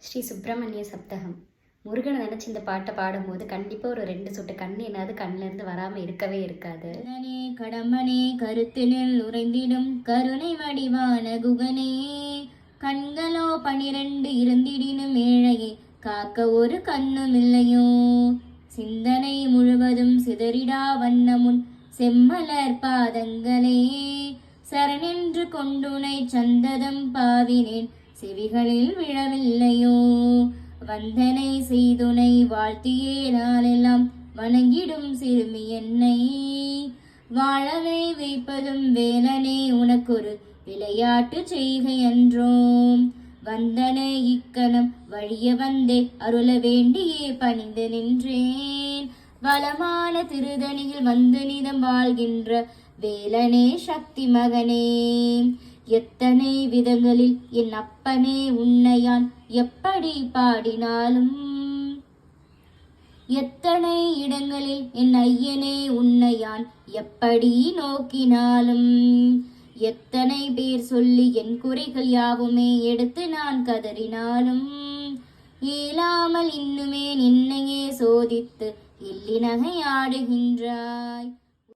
ஸ்ரீ சுப்பிரமணிய சப்தகம். முருகனை நினச்சி இந்த பாட்டை பாடும்போது கண்டிப்பாக ஒரு 2 சொட்டு கண்ணு என்னது கண்ணிலேருந்து வராமல் இருக்கவே இருக்காது. கடம்பனே கருத்தினில் உறைந்திடும் கருணை வடிவான குகனே, கண்களோ 12 இருந்திடினும் ஏழையே காக்க ஒரு கண்ணும் இல்லையோ, சிந்தனை முழுவதும் சிதறிடா வண்ணமுன் செம்மலர் பாதங்களே, சரணென்று கொண்டுனை சந்ததம் பாவினேன் செவிகளில் விழவில்லையோ, வந்தனை செய்துனை வாழ்த்தியே நாளெல்லாம் வணங்கிடும் சிறுமி என்னை, வாழவே வைப்பதும் வேலனே உனக்கொரு விளையாட்டு செய்கை அன்றோம், வந்தனை இக்கணம் வழிய வந்தே அருள வேண்டியே பணிந்து நின்றேன், வளமான திருதணியில் வந்து நிதம் வாழ்கின்ற வேலனே சக்தி மகனே, எத்தனை விதங்களில் என் அப்பனே உன்னையான் எப்படி பாடினாலும், எத்தனை இடங்களில் என் ஐயனே உன்னையான் எப்படி நோக்கினாலும், எத்தனை பேர் சொல்லி என் குறைகள் யாவுமே எடுத்து நான் கதறினாலும், இயலாமல் இன்னுமே நின்னையே சோதித்து எள்ளி நகையாடுகின்றாய்.